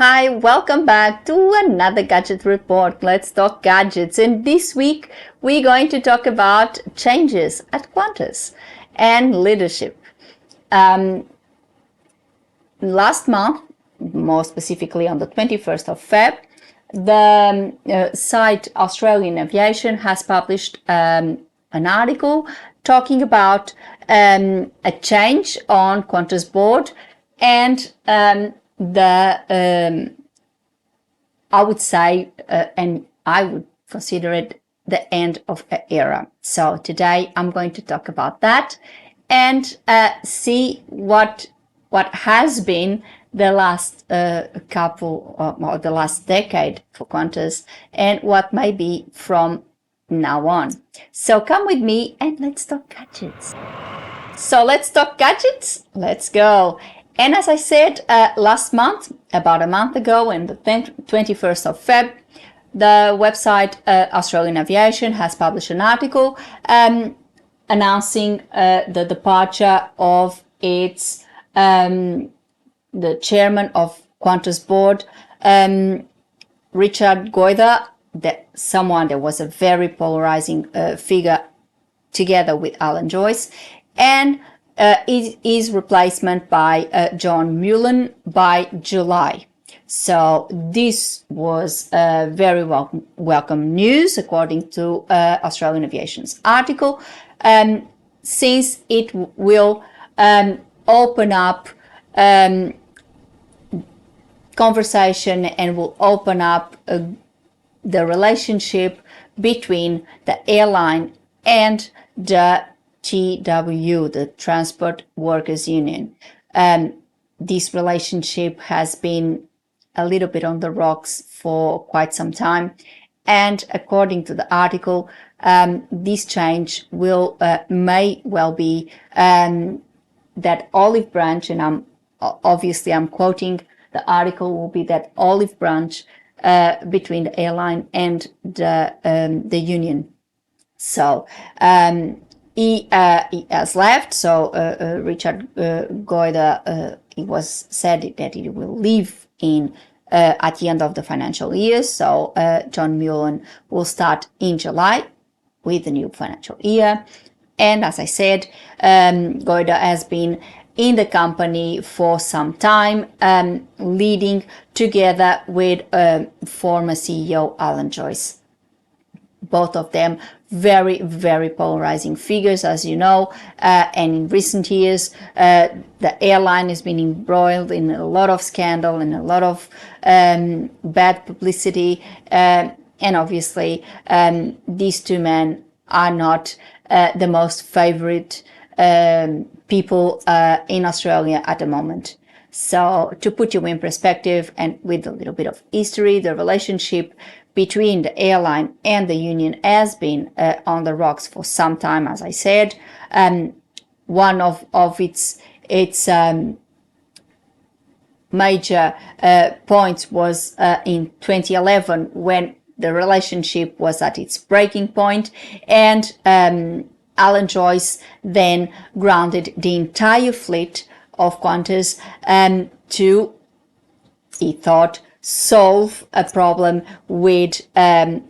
Hi, welcome back to another gadget report. Let's talk gadgets. And this week we're going to talk about changes at Qantas and leadership. Last month, more specifically on the 21st of Feb, the site Australian Aviation has published an article talking about a change on Qantas board and I would say, and I would consider it the end of an era. So today I'm going to talk about that and see what has been the last or the last decade for Qantas and what may be from now on. So come with me and let's talk gadgets. So let's talk gadgets. Let's go. And as I said last month, about a month ago, on the 21st of Feb, the website Australian Aviation has published an article announcing the departure of its the chairman of Qantas board, Richard Goyder, that was a very polarising figure, together with Joyce, and his replacement by John Mullen by July. So this was very welcome news, according to Australian Aviation's article, since it will open up conversation and will open up the relationship between the airline and the TW, the Transport Workers Union. This relationship has been a little bit on the rocks for quite some time, and according to the article, this change will may well be that olive branch, and I'm quoting the article, will be that olive branch between the airline and the union. So he has left. So Richard Goyder, it was said that he will leave in at the end of the financial year. So John Mullen will start in July with the new financial year. And as I said, Goyder has been in the company for some time, leading together with former CEO Joyce. Both of them very, very polarizing figures, as you know, and in recent years, the airline has been embroiled in a lot of scandal and a lot of bad publicity, and obviously these two men are not the most favorite people in Australia at the moment. So to put you in perspective, and with a little bit of history, the relationship between the airline and the union has been on the rocks for some time, as I said. One of its major points was in 2011, when the relationship was at its breaking point, and Joyce then grounded the entire fleet of Qantas to, he thought, solve a problem with an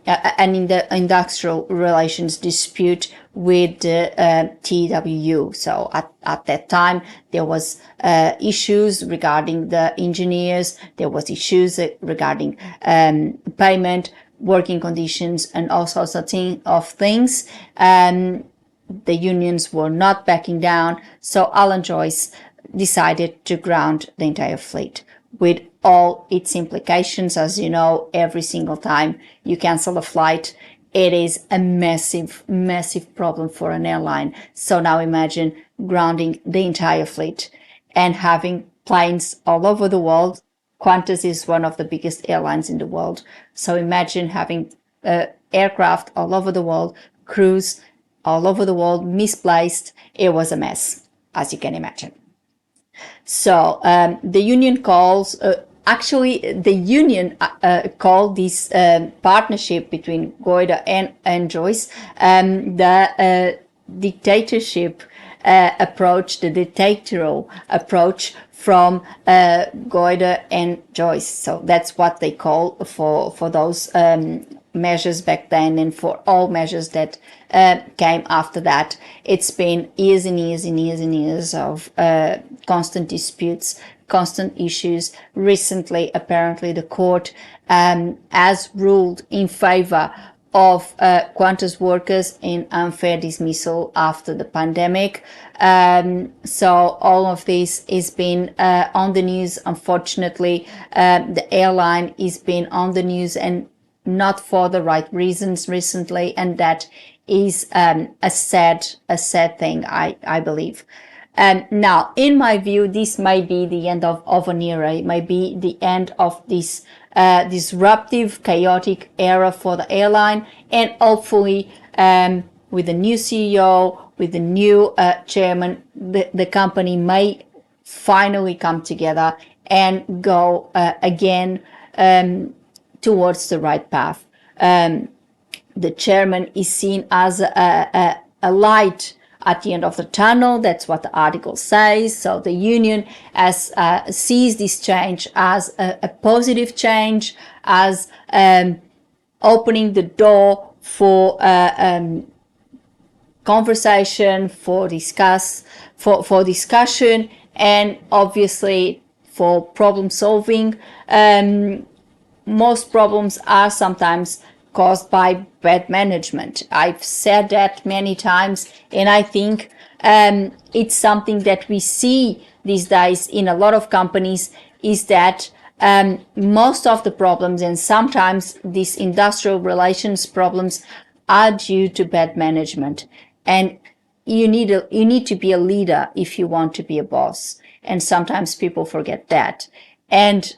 industrial relations dispute with the TWU. So at that time, there was issues regarding the engineers, there was issues regarding payment, working conditions, and all sorts of things. The unions were not backing down, so Joyce decided to ground the entire fleet, with all its implications. As you know, every single time you cancel a flight, it is a massive, massive problem for an airline. So now imagine grounding the entire fleet and having planes all over the world. Qantas is one of the biggest airlines in the world. So imagine having aircraft all over the world, crews all over the world, misplaced. It was a mess, as you can imagine. So the union calls, the union called this partnership between Goyder and Joyce the dictatorship approach, the dictatorial approach from Goyder and Joyce. So that's what they call for those measures back then, and for all measures that came after that. It's been years and years and years and years of constant disputes, constant issues. Recently, apparently, the court has ruled in favor of Qantas workers in unfair dismissal after the pandemic. So all of this has been on the news. Unfortunately, the airline has been on the news, and not for the right reasons recently, and that is a sad thing, I believe. Now, in my view, this might be the end of an era. It might be the end of this disruptive, chaotic era for the airline, and hopefully with the new CEO, with the new chairman, the company may finally come together and go again towards the right path. The chairman is seen as a light at the end of the tunnel. That's what the article says. So the union has sees this change as a positive change, as opening the door for conversation, for discussion, and obviously for problem solving. Most problems are sometimes caused by bad management. I've said that many times, and I think it's something that we see these days in a lot of companies, is that most of the problems, and sometimes these industrial relations problems, are due to bad management. And you need to be a leader if you want to be a boss. And sometimes people forget that. And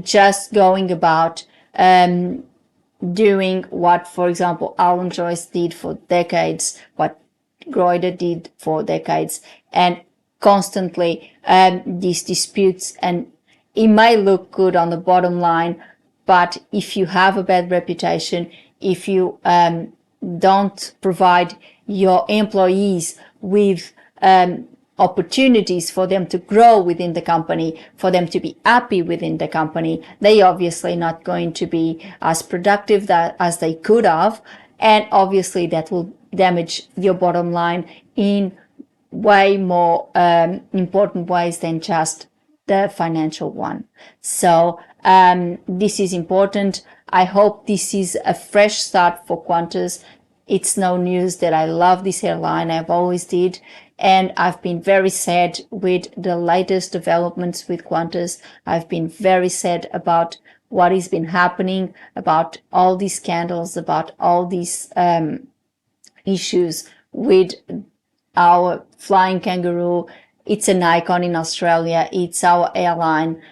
just going about doing what, for example, Alan Joyce did for decades, what Goyder did for decades, and constantly these disputes. And it may look good on the bottom line, but if you have a bad reputation, if you don't provide your employees with opportunities for them to grow within the company, for them to be happy within the company, they obviously not going to be as productive as they could have, and obviously that will damage your bottom line in way more important ways than just the financial one. So this is important. I hope this is a fresh start for Qantas. It's no news that I love this airline. I've always did. And I've been very sad with the latest developments with Qantas. I've been very sad about what has been happening, about all these scandals, about all these issues with our Flying Kangaroo. It's an icon in Australia. It's our airline.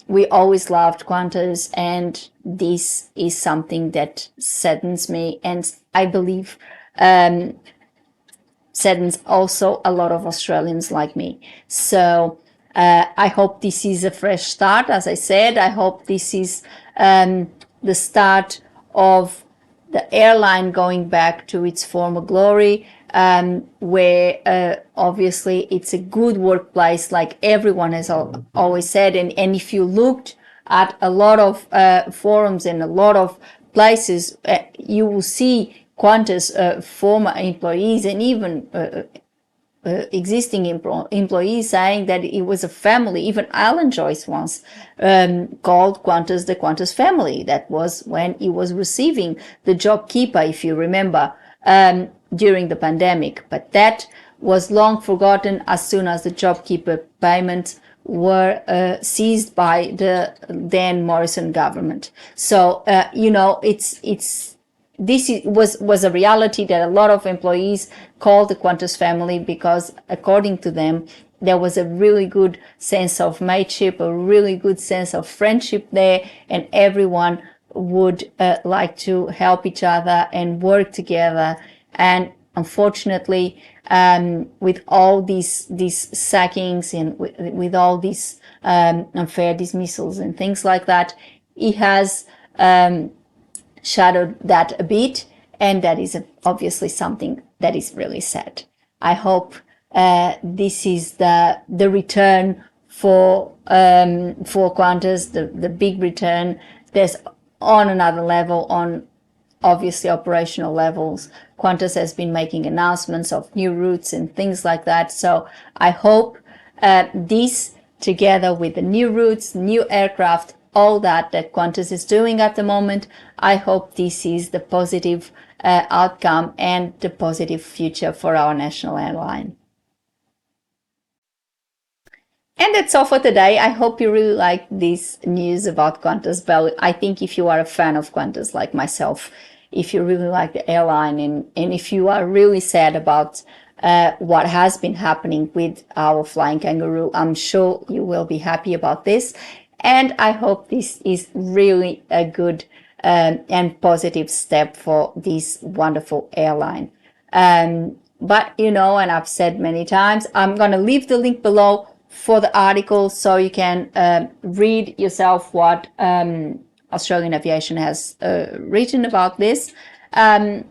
We always loved Qantas, and this is something that saddens me, and I believe saddens also a lot of Australians like me. So I hope this is a fresh start. As I said, I hope this is the start of the airline going back to its former glory, where obviously it's a good workplace, like everyone has always said. And if you looked at a lot of forums and a lot of places, you will see Qantas former employees and even existing employees saying that it was a family. Even Alan Joyce once called Qantas the Qantas family. That was when he was receiving the JobKeeper, if you remember, during the pandemic. But that was long forgotten as soon as the JobKeeper payments were seized by the then Morrison government. So was a reality that a lot of employees called the Qantas family, because according to them, there was a really good sense of mateship, a really good sense of friendship there, and everyone would like to help each other and work together. And unfortunately, with all these sackings and with all these unfair dismissals and things like that, it has shadowed that a bit, and that is obviously something that is really sad. I hope this is the return for Qantas, the big return. There's on another level, on obviously operational levels, Qantas has been making announcements of new routes and things like that. So I hope this, together with the new routes, new aircraft, all that Qantas is doing at the moment, I hope this is the positive outcome and the positive future for our national airline. And that's all for today. I hope you really like this news about Qantas. But I think if you are a fan of Qantas like myself, if you really like the airline, and if you are really sad about what has been happening with our Flying Kangaroo, I'm sure you will be happy about this. And I hope this is really a good and positive step for this wonderful airline. But you know, and I've said many times, I'm going to leave the link below for the article so you can read yourself what Australian Aviation has written about this. And,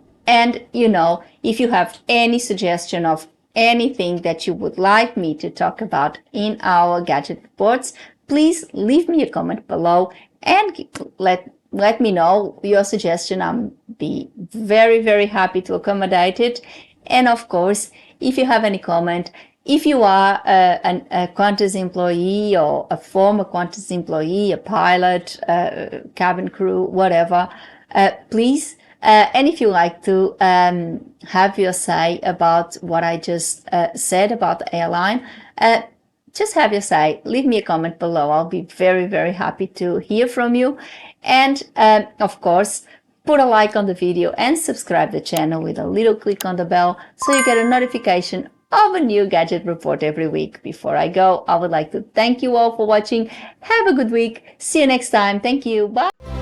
you know, if you have any suggestion of anything that you would like me to talk about in our gadget reports, please leave me a comment below and let me know your suggestion. I'll be very, very happy to accommodate it. And of course, if you have any comment, if you are a Qantas employee or a former Qantas employee, a pilot, cabin crew, whatever, please, and if you like to have your say about what I just said about the airline, just have your say. Leave me a comment below. I'll be very, very happy to hear from you. And of course, put a like on the video and subscribe the channel with a little click on the bell so you get a notification of a new gadget report every week. Before I go, I would like to thank you all for watching. Have a good week. See you next time. Thank you. Bye.